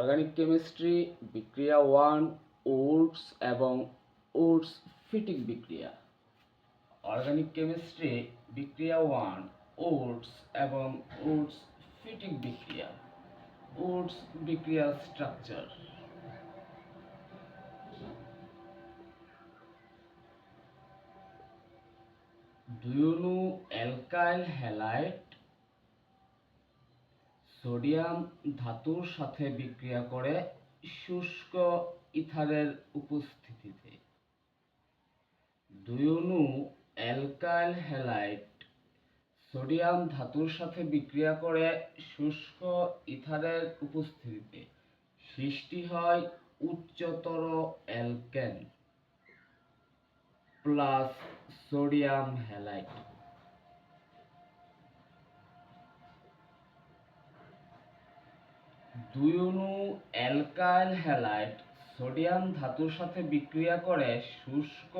Organic chemistry বিক্রিয়া 1 oats এবং oats fitting বিক্রিয়া। অর্গানিক কেমিস্ট্রি বিক্রিয়া 1 ওটস এবং ওটস ফিটিং বিক্রিয়া। ওটস বিক্রিয়া structure. Do you know alkyl halide sodium ধাতুর সাথে বিক্রিয়া করে শুষ্ক ইথারের উপস্থিতিতে? Do you know alkyl halide sodium ধাতুর সাথে বিক্রিয়া করে শুষ্ক ইথারের উপস্থিতিতে সৃষ্টি হয় উচ্চতর alkene plus sodium halide. Do you know alkyl halide sodium ধাতুর সাথে বিক্রিয়া করে শুষ্ক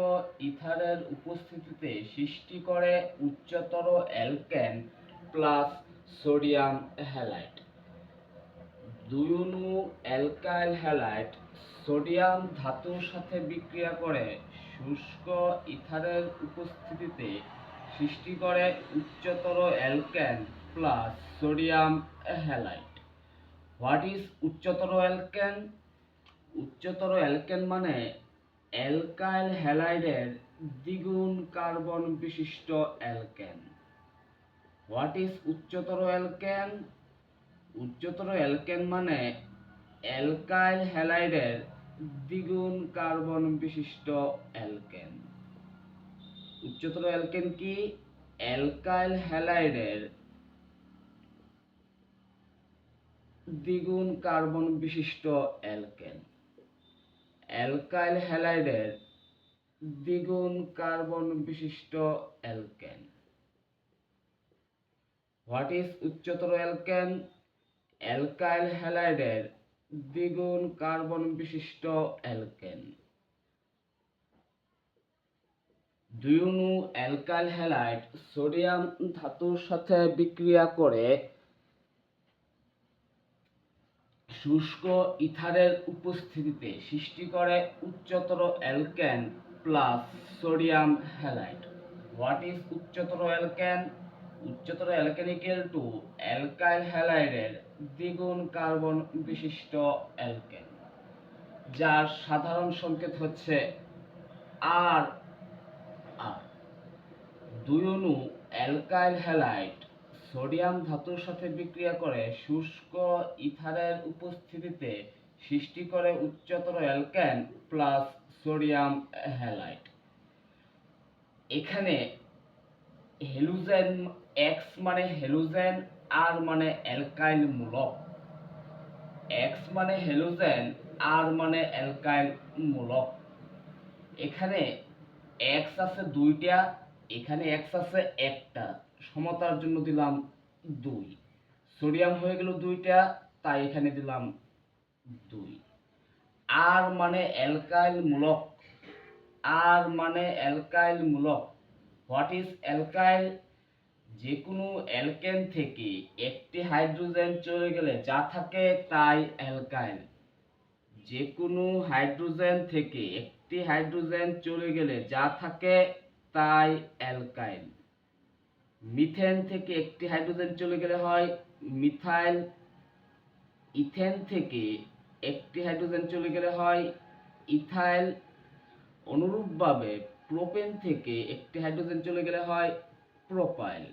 ইথারের উপস্থিতিতে সৃষ্টি করে উচ্চতর alkene plus sodium halide. Do you know alkyl halide sodium ধাতুর সাথে বিক্রিয়া করে শুষ্ক ইথারের উপস্থিতিতে সৃষ্টি করে উচ্চতর alkene plus sodium halide. What is উচ্চতর অ্যালকেন? উচ্চতর অ্যালকেন মানে অ্যালকাইল হ্যালাইডের দ্বিগুণ কার্বন বিশিষ্ট অ্যালকেন। হোয়াট ইজ উচ্চতর অ্যালকেন? উচ্চতর অ্যালকেন মানে অ্যালকাইল হ্যালাইডের দ্বিগুণ কার্বন বিশিষ্ট অ্যালকেন। উচ্চতর অ্যালকেন কি? অ্যালকাইল হ্যালাইডের দ্বিগুণ কার্বন বিশিষ্ট অ্যালকেন। অ্যালকাইল হ্যালাইডের দ্বিগুণ কার্বন বিশিষ্ট অ্যালকেন। হোয়াট ইজ উচ্চতর অ্যালকেন? অ্যালকাইল হ্যালাইডের দ্বিগুণ কার্বন বিশিষ্ট alkane. Do you know alkyl halide sodium ধাতুর সাথে বিক্রিয়া করে শুষ্ক ইথারের উপস্থিতিতে সৃষ্টি করে উচ্চতর alkene plus sodium halide. What is উচ্চতর অ্যালকেন? উচ্চতর অ্যালকেন ইকুয়াল টু অ্যালকাইল হ্যালাইডের দ্বিগুণ কার্বন বিশিষ্ট অ্যালকেন, যার সাধারণ সংকেত হচ্ছে R R. Do you know alkyl halide sodium ধাতুর সাথে বিক্রিয়া করে শুষ্ক ইথারের উপস্থিতিতে সৃষ্টি করে উচ্চতর অ্যালকেন প্লাস সোডিয়াম হ্যালাইড। এখানে হেলুজেন এক্স মানে হেলুজেন, আর মানে অ্যালকাইল মূলক। এক্স মানে হেলুজেন, আর মানে অ্যালকাইল মূলক। এখানে এক্স আছে দুইটা, এখানে এক্স আছে একটা, সমতার জন্য দিলাম 2। সোডিয়াম হয়ে গেল দুইটা, তাই এখানে দিলাম 2। আর মানে অ্যালকাইল মূলক, আর মানে অ্যালকাইল মূলক। What is alkyl? যে কোনো অ্যালকেন থেকে একটি হাইড্রোজেন চলে গেলে যা থাকে তাই অ্যালকাইল। যে কোনো হাইড্রোজেন থেকে একটি হাইড্রোজেন চলে গেলে যা থাকে তাই অ্যালকাইল। মিথেন থেকে একটি হাইড্রোজেন চলে গেলে হয় মিথাইল। ইথেন থেকে একটি হাইড্রোজেন চলে গেলে হয় ইথাইল। অনুরূপভাবে প্রোপেন থেকে একটি হাইড্রোজেন চলে গেলে হয় প্রোপাইল।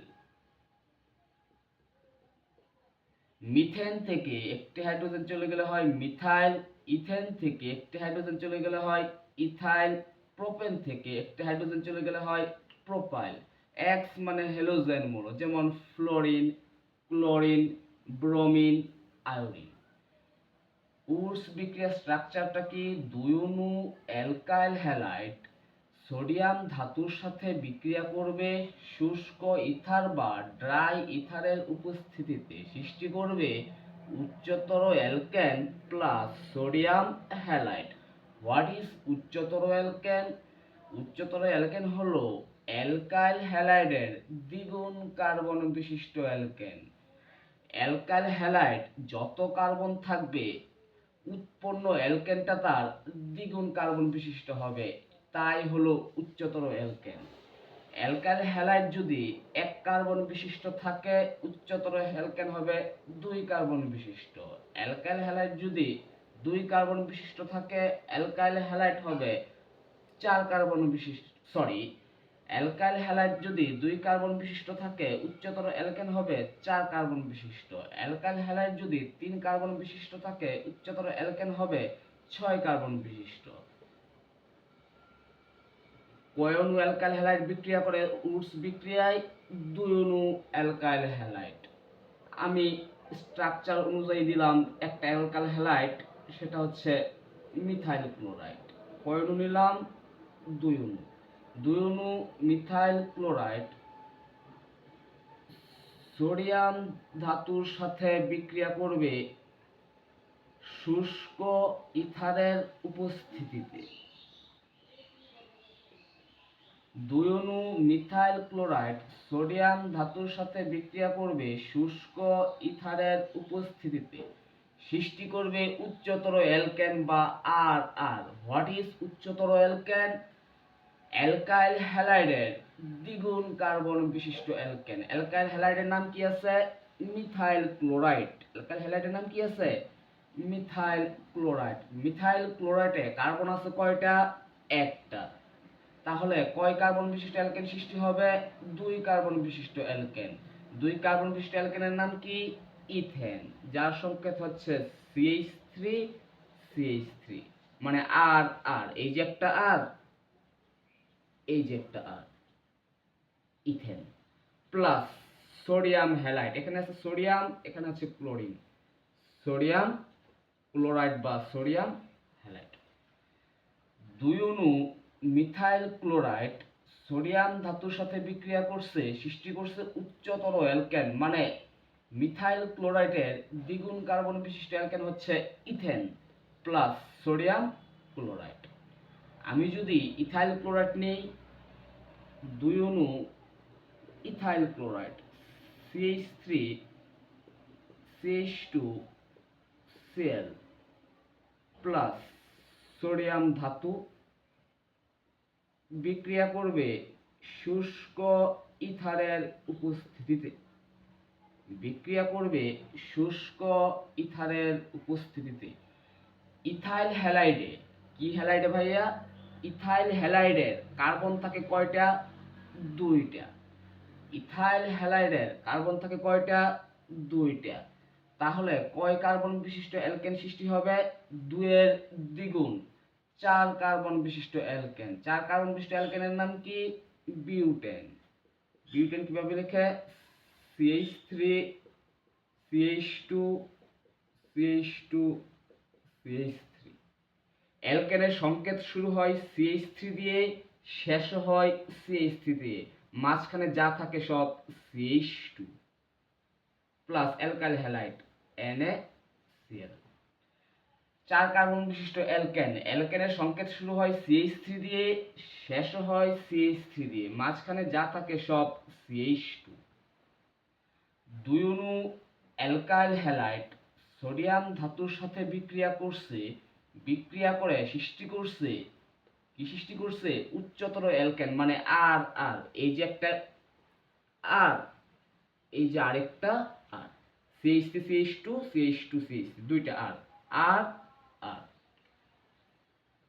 মিথেন থেকে একটি হাইড্রোজেন চলে গেলে হয় মিথাইল। ইথেন থেকে একটি হাইড্রোজেন চলে গেলে হয় ইথাইল। প্রোপেন থেকে একটি হাইড্রোজেন চলে গেলে হয় প্রোপাইল। এক্স মানে হ্যালোজেন মূলক, যেমন fluorine, chlorine, bromine, iodine. Wurtz বিক্রিয়ার স্ট্রাকচারটা কি? Do you know alkyl halide sodium ধাতুর সাথে বিক্রিয়া করবে শুষ্ক ইথার বা ড্রাই ইথারের উপস্থিতিতে সৃষ্টি করবে উচ্চতর alkene plus sodium halide. What is উচ্চতর অ্যালকেন? উচ্চতর অ্যালকেন হলো অ্যালকাইল হ্যালাইডের দ্বিগুণ কার্বন বিশিষ্ট অ্যালকেন। অ্যালকাইল হ্যালাইড যত কার্বন থাকবে উৎপন্ন অ্যালকেনটা তার দ্বিগুণ কার্বন বিশিষ্ট হবে, তাই হলো উচ্চতর অ্যালকেন। অ্যালকাইল হ্যালাইড যদি 1 কার্বন বিশিষ্ট থাকে, উচ্চতর অ্যালকেন হবে 2 কার্বন বিশিষ্ট। অ্যালকাইল হ্যালাইড যদি 2 কার্বন বিশিষ্ট থাকে, অ্যালকাইল হ্যালাইড হবে 4 কার্বন বিশিষ্ট, অ্যালকাইল হ্যালাইড যদি 2 কার্বন বিশিষ্ট থাকে, উচ্চতর অ্যালকেন হবে 4 কার্বন বিশিষ্ট। অ্যালকাইল হ্যালাইড যদি 3 কার্বন বিশিষ্ট থাকে, উচ্চতর অ্যালকেন হবে 6 কার্বন বিশিষ্ট। কয় অণু অ্যালকাইল হ্যালাইড বিক্রিয়া করে উডস বিক্রিয়ায়? 2 অণু অ্যালকাইল হ্যালাইড। আমি স্ট্রাকচার অনুযায়ী দিলাম একটা অ্যালকাইল হ্যালাইড, সেটা হচ্ছে মিথাইল ক্লোরাইড। কয় অণু নিলাম? 2 অণু। 2 অণু মিথাইল ক্লোরাইড সোডিয়াম ধাতুর সাথে বিক্রিয়া করবে শুষ্ক ইথারের উপস্থিতিতে। 2 অণু মিথাইল ক্লোরাইড সোডিয়াম ধাতুর সাথে বিক্রিয়া করবে শুষ্ক ইথারের উপস্থিতিতে, সৃষ্টি করবে উচ্চতর অ্যালকেন বা আর আর। হোয়াট ইজ উচ্চতর অ্যালকেন? অ্যালকাইল হ্যালাইডের দ্বিগুণ কার্বন বিশিষ্ট অ্যালকেন। অ্যালকাইল হ্যালাইডের নাম কি আছে? Methyl chloride. অ্যালকাইল হ্যালাইডের নাম কি আছে? Methyl chloride. মিথাইল ক্লোরাইডে কার্বন আছে কয়টা? একটা। তাহলে কয় কার্বন বিশিষ্ট অ্যালকেন সৃষ্টি হবে? 2 কার্বন বিশিষ্ট অ্যালকেন। 2 কার্বন বিশিষ্ট অ্যালকেনের নাম কি? ইথেন, যার সংকেত হচ্ছে CH3 মানে আর আর, এই যে একটা আর, এই যে একটা আর, ইথেন প্লাস সোডিয়াম হ্যালাইড। এখানে আছে সোডিয়াম, এখানে আছে ক্লোরিন, সোডিয়াম ক্লোরাইড বা সোডিয়াম হ্যালাইড। 2 অণু মিথাইল ক্লোরাইড সোডিয়াম ধাতুর সাথে বিক্রিয়া করছে, সৃষ্টি করছে উচ্চতর অ্যালকেন, মানে মিথাইল ক্লোরাইডের দ্বিগুণ কার্বন বিশিষ্ট অ্যালকেন হচ্ছে ইথেন প্লাস সোডিয়াম ক্লোরাইড। আমি যদি ইথাইল ক্লোরাইড নেই, 2 অণু ethyl chloride CH3 CH2Cl plus sodium ধাতু বিক্রিয়া করবে শুষ্ক ইথারের উপস্থিতিতে। বিক্রিয়া করবে শুষ্ক ইথারের উপস্থিতিতে। ইথাইল হ্যালাইডে, কি হ্যালাইডে ভাইয়া? ইথাইল হ্যালাইডের কার্বন থাকে কয়টা? 2টা। ইথাইল হ্যালাইডের কার্বন থাকে কয়টা? 2টা। তাহলে কয় কার্বন বিশিষ্ট অ্যালকেন সৃষ্টি হবে? 2 এর দ্বিগুণ, 4 কার্বন বিশিষ্ট অ্যালকেন। 4 কার্বন বিশিষ্ট অ্যালকেনের নাম কি? বিউটেন। বিউটেন কিভাবে লেখে? CH3 CH2 CH2 CH3। অ্যালকেনের সংকেত শুরু হয় CH3 দিয়ে, শেষ হয় CH3 দিয়ে, মাঝখানে যা থাকে সব CH2 plus alkyl halide NaCl। 4 carbon বিশিষ্ট অ্যালকেন। অ্যালকেনের সংকেত শুরু হয় CH3 দিয়ে, শেষ হয় CH3 দিয়ে, মাঝখানে যা থাকে সব CH2। 2 অণু অ্যালকাইল হ্যালাইড সোডিয়াম ধাতুর সাথে বিক্রিয়া করছে, বিক্রিয়া করে সৃষ্টি করছে, কি সৃষ্টি করছে? উচ্চতর অ্যালকেন, মানে আর আর, এই যে একটা আর, এই যে আরেকটা আর, CH3 CH2 CH2 CH3, 2টা আর আর আর,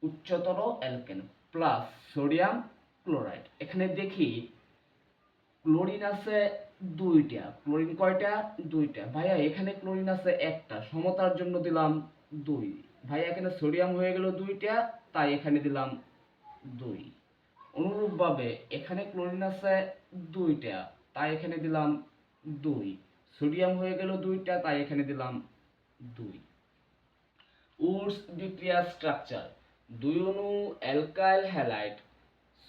উচ্চতর অ্যালকেন প্লাস সোডিয়াম ক্লোরাইড। এখানে দেখি ক্লোরিন আছে 2টা। ক্লোরিন কয়টা? 2টা। ভাইয়া এখানে ক্লোরিন আছে একটা, সমতার জন্য দিলাম 2। ভাইয়া এখানে সোডিয়াম হয়ে গেল 2টা, তাই এখানে দিলাম 2। অনুরূপভাবে এখানে ক্লোরিন আছে 2টা, তাই এখানে দিলাম 2। সোডিয়াম হয়ে গেল 2টা, তাই এখানে দিলাম 2। উডস বিক্রিয়া স্ট্রাকচার। 2 অণু অ্যালকাইল হ্যালাইড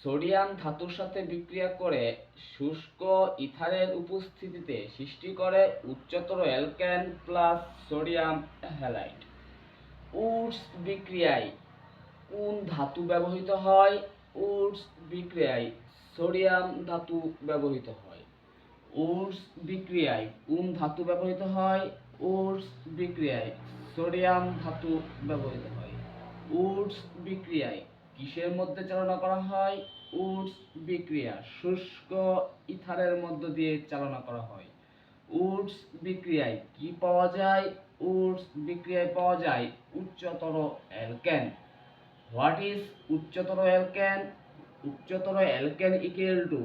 সোডিয়াম ধাতুর সাথে বিক্রিয়া করে শুষ্ক ইথারের উপস্থিতিতে সৃষ্টি করে উচ্চতর alkene plus sodium halide. Woods বিক্রিয়ায় কোন ধাতু ব্যবহৃত হয়? উডস বিক্রিয়ায় সোডিয়াম ধাতু ব্যবহৃত হয়। উডস বিক্রিয়ায় কোন ধাতু ব্যবহৃত হয়? উডস বিক্রিয়ায় সোডিয়াম ধাতু ব্যবহৃত হয়। উডস বিক্রিয়ায় কিসের মধ্যে চালনা করা হয়? উডস বিক্রিয়া শুষ্ক ইথারের মধ্য দিয়ে চালনা করা হয়। উডস বিক্রিয়ায় কি পাওয়া যায়? উডস বিক্রিয়ায় পাওয়া যায় উচ্চতর অ্যালকেন। হোয়াট ইজ উচ্চতর অ্যালকেন? উচ্চতর অ্যালকেন ইকুয়াল টু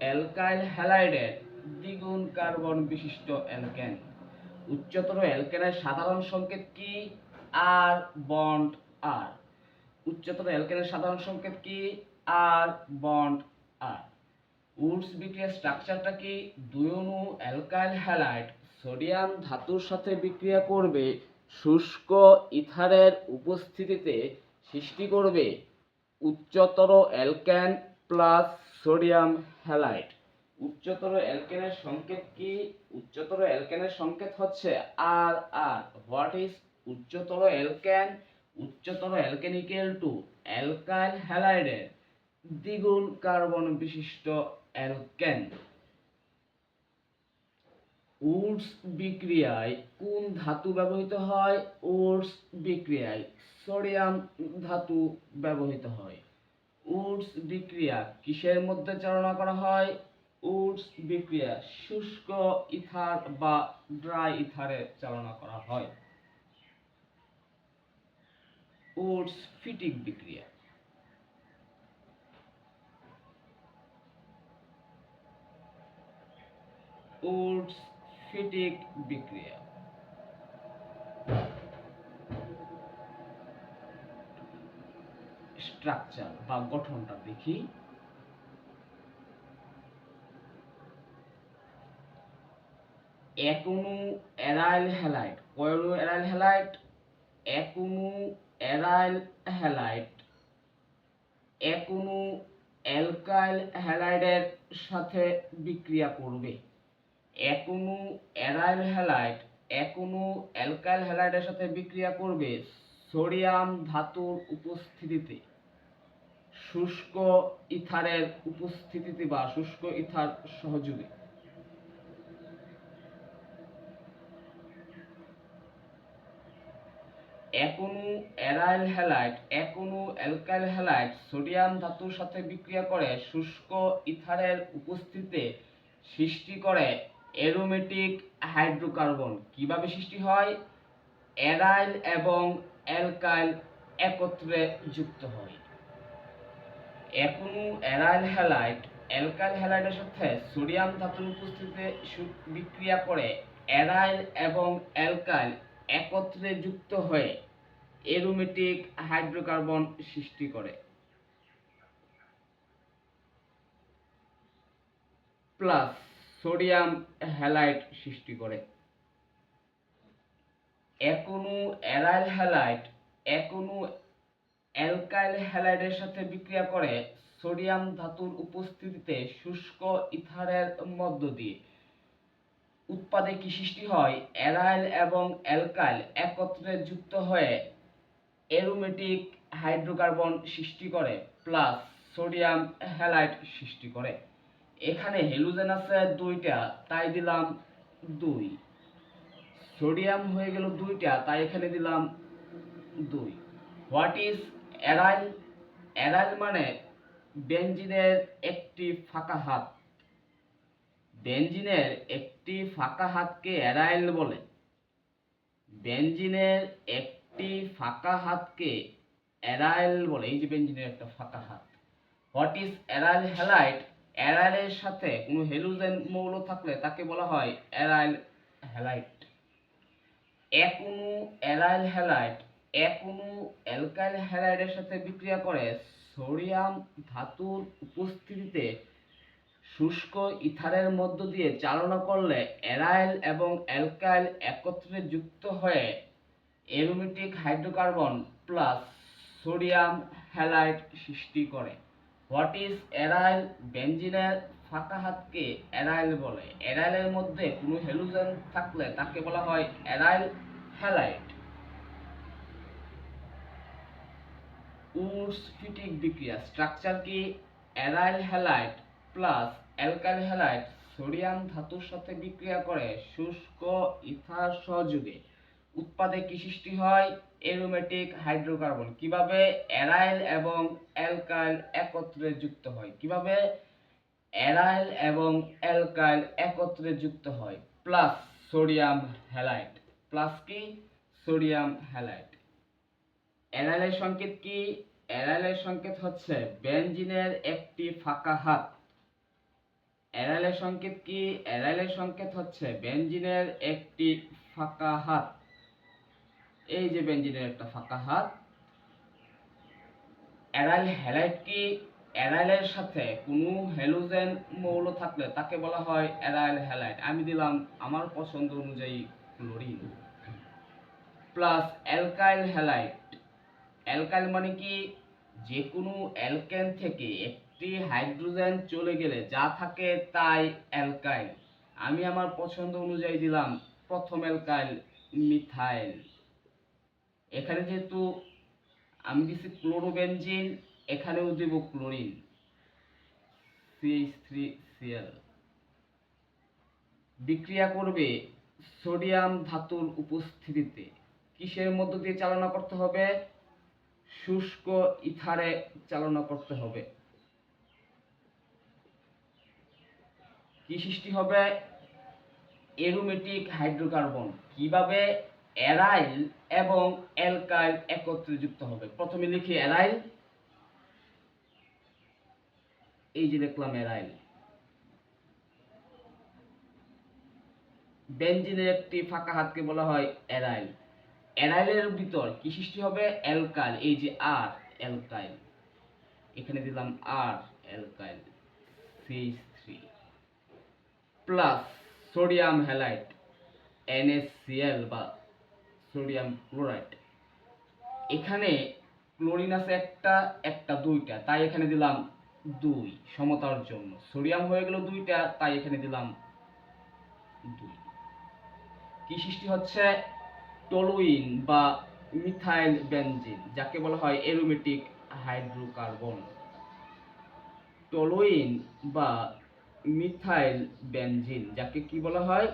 অ্যালকাইল হ্যালাইডের দ্বিগুণ কার্বন বিশিষ্ট অ্যালকেন। উচ্চতর অ্যালকেনের সাধারণ সংকেত কি? আর বন্ড আর। উচ্চতর অ্যালকেনের সাধারণ সংকেত কি? আর বন্ড আর। উডস বিক্রিয়ার স্ট্রাকচারটা কি? দুই অণু অ্যালকাইল হ্যালাইড সোডিয়াম ধাতুর সাথে বিক্রিয়া করবে, শুষ্ক ইথারের উপস্থিতিতে সৃষ্টি করবে উচ্চতর অ্যালকেন প্লাস সোডিয়াম হ্যালাইড। উচ্চতর অ্যালকেনের সংকেত কি? উচ্চতর অ্যালকেনের সংকেত হচ্ছে আর আর। হোয়াট ইজ উচ্চতর অ্যালকেন? উচ্চতর অ্যালকেন ইকুয়াল টু অ্যালকাইল হ্যালাইডের দ্বিগুণ কার্বন বিশিষ্ট অ্যালকেন। উডস বিক্রিয়ায় কোন ধাতু ব্যবহৃত হয়? উডস বিক্রিয়ায় সোডিয়াম ধাতু ব্যবহৃত হয়। উডস বিক্রিয়া কিসের মধ্যে চালনা করা হয়? উডস বিক্রিয়া শুষ্ক ইথার বা ড্রাই ইথারে চালনা করা হয়। উডস ফিটিক বিক্রিয়া। উডস ফিটিক বিক্রিয়া। স্ট্রাকচার বা গঠনটা দেখি। এক অণু অ্যারাইল হ্যালাইড। কয় অণু অ্যারাইল হ্যালাইড? এক অণু অ্যারাইল হ্যালাইড এক অণু অ্যালকাইল হ্যালাইডের সাথে বিক্রিয়া করবে। এক অণু অ্যারাইল হ্যালাইড এক অণু অ্যালকাইল হ্যালাইডের সাথে বিক্রিয়া করবে সোডিয়াম ধাতুর উপস্থিতিতে, শুষ্ক ইথারের উপস্থিতিতে বা শুষ্ক ইথার সহযোগে। এক অণু অ্যারাইল হ্যালাইড এক অণু অ্যালকাইল হ্যালাইড সোডিয়াম ধাতুর সাথে বিক্রিয়া করে শুষ্ক ইথারের উপস্থিতিতে সৃষ্টি করে অ্যারোমেটিক হাইড্রোকার্বন। কিভাবে সৃষ্টি হয়? অ্যারাইল এবং অ্যালকাইল একত্রে যুক্ত হয়। এক অণু অ্যারাইল হ্যালাইড অ্যালকাইল হ্যালাইডের সাথে সোডিয়াম ধাতুর উপস্থিতিতে বিক্রিয়া করে অ্যারাইল এবং অ্যালকাইল একত্রে যুক্ত হয়ে অ্যারোমেটিক হাইড্রোকার্বন সৃষ্টি করে, প্লাস সোডিয়াম হ্যালাইড সৃষ্টি করে। এক অণু অ্যারাইল হ্যালাইড এক অণু অ্যালকাইল হ্যালাইডের সাথে বিক্রিয়া করে সোডিয়াম ধাতুর উপস্থিতিতে শুষ্ক ইথারের মধ্য দিয়ে। উৎপাদে কি সৃষ্টি হয়? অ্যারাইল এবং অ্যালকাইল একত্রে যুক্ত হয়ে অ্যারোমেটিক হাইড্রোকার্বন সৃষ্টি করে, প্লাস সোডিয়াম হ্যালাইড সৃষ্টি করে। এখানে হ্যালোজেন আছে দুইটা, তাই দিলাম 2। সোডিয়াম হয়ে গেল দুইটা, তাই এখানে দিলাম 2। What is aryl? অ্যারাইল মানে বেনজিনের একটি ফাঁকা হাত। বেনজিনের একটি ফাঁকা হাতকে অ্যারাইল বলে। বেনজিনের একটি ফাঁকা হাতকে অ্যারাইল বলে। এই যে বেনজিনের একটা ফাঁকা হাত। What is aryl halide? অ্যারাইলের সাথে কোনো হ্যালোজেন মৌল থাকলে তাকে বলা হয় অ্যারাইল হ্যালাইড। এক অণু অ্যারাইল হ্যালাইড এক অণু অ্যালকাইল হ্যালাইডের সাথে বিক্রিয়া করে সোডিয়াম ধাতুর উপস্থিতিতে শুষ্ক ইথারের মধ্য দিয়ে চালনা করলে অ্যারাইল এবং অ্যালকাইল একত্রে যুক্ত হয়ে aromatic hydrocarbon plus sodium halide সৃষ্টি করে। What is aryl? বেনজিনের ফাঁকা হাতকে অ্যারাইল বলে। অ্যারাইলের মধ্যে কোনো হ্যালোজেন থাকলে তাকে বলা হয় অ্যারাইল হ্যালাইড। উডস ফিটিক বিক্রিয়া স্ট্রাকচার কি? Aryl halide plus alkyl halide sodium ধাতুর সাথে বিক্রিয়া করে শুষ্ক ইথার সহযোগে উৎপাদে কি সৃষ্টি হয়? Aromatic hydrocarbon. কিভাবে? অ্যারাইল এবং অ্যালকাইল একত্রে যুক্ত হয়। কিভাবে? অ্যারাইল এবং অ্যালকাইল একত্রে যুক্ত হয়। Plus sodium halide. প্লাস কি? Sodium halide. অ্যারাইলের সংকেত কি? অ্যারাইলের সংকেত হচ্ছে বেনজিনের একটি ফাঁকা হাত। অ্যারাইলের সংকেত কি? অ্যারাইলের সংকেত হচ্ছে বেনজিনের একটি ফাঁকা হাত। এই যে বেনজিনের একটা ফাঁকা হাত। অ্যারাইল হ্যালাইড কি? অ্যারাইলের সাথে কোনো হ্যালোজেন মৌল থাকলে তাকে বলা হয় অ্যারাইল হ্যালাইড। আমি দিলাম আমার পছন্দ অনুযায়ী chlorine. Plus alkyl halide. Alkyl মানে কি? যে কোনো অ্যালকেন থেকে একটি হাইড্রোজেন চলে গেলে যা থাকে তাই অ্যালকাইল। আমি আমার পছন্দ অনুযায়ী দিলাম প্রথম অ্যালকাইল মিথাইল। এখানে যেহেতু আমি দিচ্ছি ক্লোরোবেনজিন, এখানেও দেব ক্লোরিন CH3Cl। বিক্রিয়া করবে সোডিয়াম ধাতুর উপস্থিতিতে। কিসের মধ্য দিয়ে চালনা করতে হবে? শুষ্ক ইথারে চালনা করতে হবে। কি সৃষ্টি হবে? Aromatic hydrocarbon. কিভাবে? অ্যারাইল এবং অ্যালকাইল একত্রে যুক্ত হবে। প্রথমে লিখি অ্যারাইল, এই যে দেখলাম অ্যারাইল। বেনজিনের একটি ফাঁকা হাতকে বলা হয় অ্যারাইল। অ্যারাইলের ভিতর কি সৃষ্টি হবে? অ্যালকাইল, এই যে আর অ্যালকাইল, এখানে দিলাম R alkyl CH3 plus sodium halide NaCl বা সোডিয়াম ক্লোরাইড। এখানে ক্লোরিন আছে একটা, একটা দুইটা, তাই এখানে দিলাম 2 সমতার জন্য। সোডিয়াম হয়ে গেল দুইটা, তাই এখানে দিলাম 2। কি সৃষ্টি হচ্ছে? টলুইন বা মিথাইল বেনজিন, যাকে বলা হয় অ্যারোমেটিক হাইড্রোকার্বন। টলুইন বা মিথাইল বেনজিন, যাকে কি বলা হয়?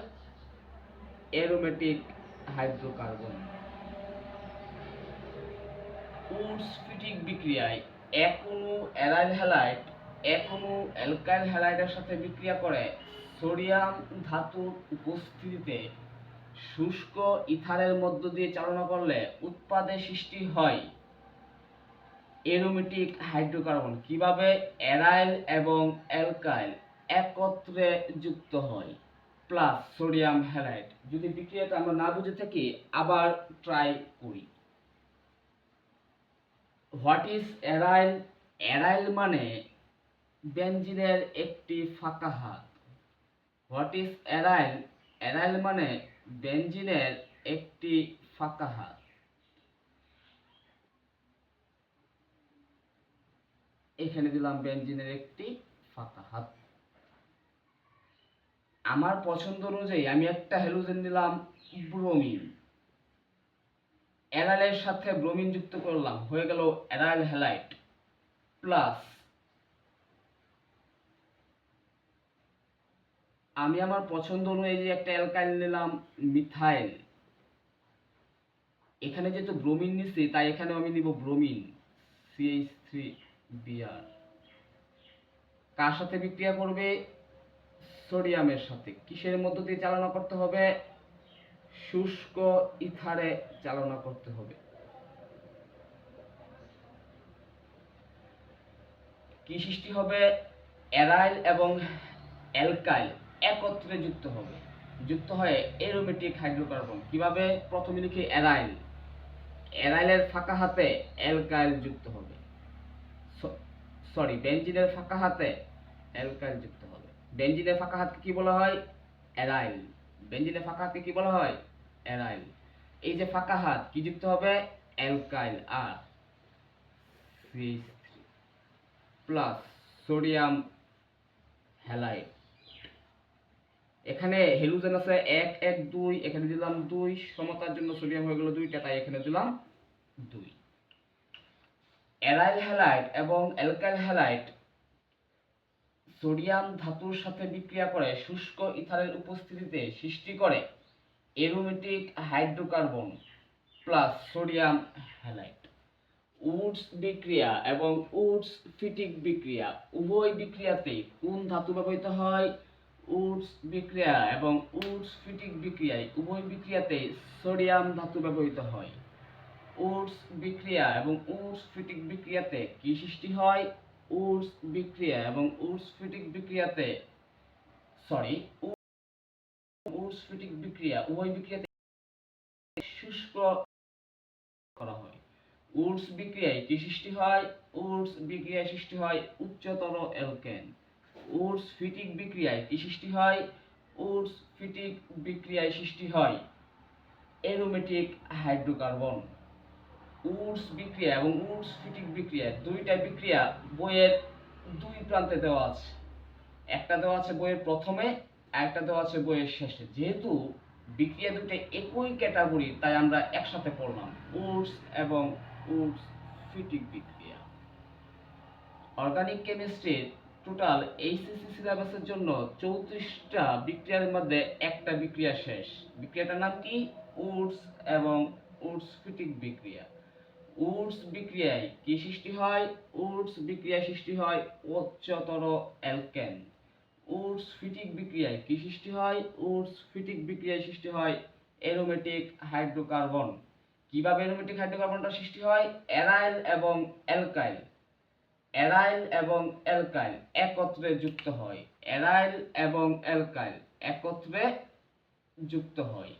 Aromatic hydrocarbon. উডস-ফিটিক বিক্রিয়ায় এক অণু অ্যারাইল হ্যালাইড এক অণু অ্যালকাইল হ্যালাইডের সাথে বিক্রিয়া করে সোডিয়াম ধাতুর উপস্থিতিতে শুষ্ক ইথারের মধ্য দিয়ে চালনা করলে উৎপাদে সৃষ্টি হয় অ্যারোমেটিক হাইড্রোকার্বন। কিভাবে? অ্যারাইল এবং অ্যালকাইল একত্রে যুক্ত হয়। Plus sodium halide. যদি বিক্রিয়াটা আমরা না বুঝে থাকি, আবার ট্রাই করি। What is aryl? অ্যারাইল মানে বেনজিনের একটি ফাঁকা হাত। What is aryl? অ্যারাইল মানে বেনজিনের একটি ফাঁকা হাত। এখানে দিলাম বেনজিনের একটি ফাঁকা হাত। আমার পছন্দ অনুযায়ী আমি একটা হ্যালোজেন দিলাম ব্রোমিন। অ্যারাইলের সাথে ব্রোমিন যুক্ত করলাম, হয়ে গেল অ্যারাইল হ্যালাইড। প্লাস আমি আমার পছন্দ অনুযায়ী যে একটা অ্যালকাইল নিলাম মিথাইল। এখানে যেহেতু ব্রোমিন নিচ্ছি, তাই এখানে আমি নিব ব্রোমিন CH3Br। কার সাথে বিক্রিয়া করবে? সোডিয়ামের সাথে। কিসের মধ্য দিয়ে চালনা করতে হবে? শুষ্ক ইথারে চালনা করতে হবে। কি সৃষ্টি হবে? অ্যারাইল এবং অ্যালকাইল একত্রে যুক্ত হবে, যুক্ত হয়ে অ্যারোমেটিক হাইড্রোকার্বন। কিভাবে? প্রথমে লিখি অ্যারাইল, অ্যারাইলের ফাঁকা হাতে অ্যালকাইল যুক্ত হবে। সরি, বেনজিনের ফাঁকা হাতে অ্যালকাইল যুক্ত হবে। বেনজিনের ফাঁকা হাতকে কি বলা হয়? অ্যারাইল। বেনজিনের ফাঁকা হাতকে কি বলা হয়? অ্যারাইল। এই যে ফাঁকা হাত কি যুক্ত হবে? অ্যালকাইল আর CH3 প্লাস সোডিয়াম হ্যালাইড। এখানে হ্যালোজেন আছে 1 1 2, এখানে দিলাম 2 সমতার জন্য। সোডিয়াম হয়ে গেল 2টা, তাই এখানে দিলাম 2। অ্যারাইল হ্যালাইড এবং অ্যালকাইল হ্যালাইড সোডিয়াম ধাতুর সাথে বিক্রিয়া করে শুষ্ক ইথারের উপস্থিতিতে সৃষ্টি করে aromatic hydrocarbon plus sodium halide. Woods বিক্রিয়া এবং উডস ফিটিক বিক্রিয়া উভয় বিক্রিয়াতেই কোন ধাতু ব্যবহৃত হয়? উডস বিক্রিয়া এবং উডস ফিটিক বিক্রিয়ায় উভয় বিক্রিয়াতেই সোডিয়াম ধাতু ব্যবহৃত হয়। উডস বিক্রিয়া এবং উডস ফিটিক বিক্রিয়াতে কি সৃষ্টি হয়? উডস বিক্রিয়া এবং উডস ফিটিক বিক্রিয়াতে উডস ফিটিক বিক্রিয়া উভয় বিক্রিয়াতে শুষ্ক করা হয়। উডস বিক্রিয়ায় কি সৃষ্টি হয়? উডস বিক্রিয়ায় সৃষ্টি হয় উচ্চতর অ্যালকেন। উডস ফিটিক বিক্রিয়ায় কি সৃষ্টি হয়? উডস ফিটিক বিক্রিয়ায় সৃষ্টি হয় অ্যারোমেটিক হাইড্রোকার্বন। উডস বিক্রিয়া এবং উডস ফিটিক বিক্রিয়া দুইটা বিক্রিয়া বইয়ের দুই প্রান্তে দেওয়া আছে। একটা দেওয়া আছে বইয়ের প্রথমে, একটা দেওয়া আছে বইয়ের শেষে। যেহেতু বিক্রিয়া দুটো একই ক্যাটাগরি, তাই আমরা একসাথে পড়লাম উডস এবং উডস ফিটিক বিক্রিয়া। অর্গানিক কেমিস্ট্রির টোটাল এইচএসসি সিলেবাসের জন্য 34টা বিক্রিয়ার মধ্যে একটা বিক্রিয়া শেষ। বিক্রিয়াটার নাম কি? উডস এবং উডস ফিটিক বিক্রিয়া। উডস বিক্রিয়ায় কি সৃষ্টি হয়? উডস বিক্রিয়ায় সৃষ্টি হয় উচ্চতর অ্যালকেন। উডস ফিটিক বিক্রিয়ায় কি সৃষ্টি হয়? উডস ফিটিক বিক্রিয়ায় সৃষ্টি হয় অ্যারোমেটিক হাইড্রোকার্বন। কিভাবে অ্যারোমেটিক হাইড্রোকার্বনটা সৃষ্টি হয়? অ্যারাইল এবং অ্যালকাইল একত্রে যুক্ত হয়। অ্যারাইল এবং অ্যালকাইল একত্রে যুক্ত হয়।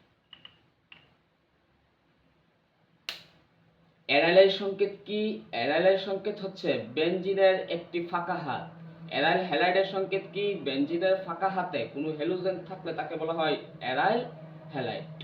অ্যারাইলের সংকেত কি? অ্যারাইলের সংকেত হচ্ছে বেনজিনের একটি ফাঁকা হাত। অ্যারাইল হ্যালাইডের সংকেত কি? বেনজিনের ফাঁকা হাতে কোনো হ্যালোজেন থাকলে তাকে বলা হয় অ্যারাইল হ্যালাইড।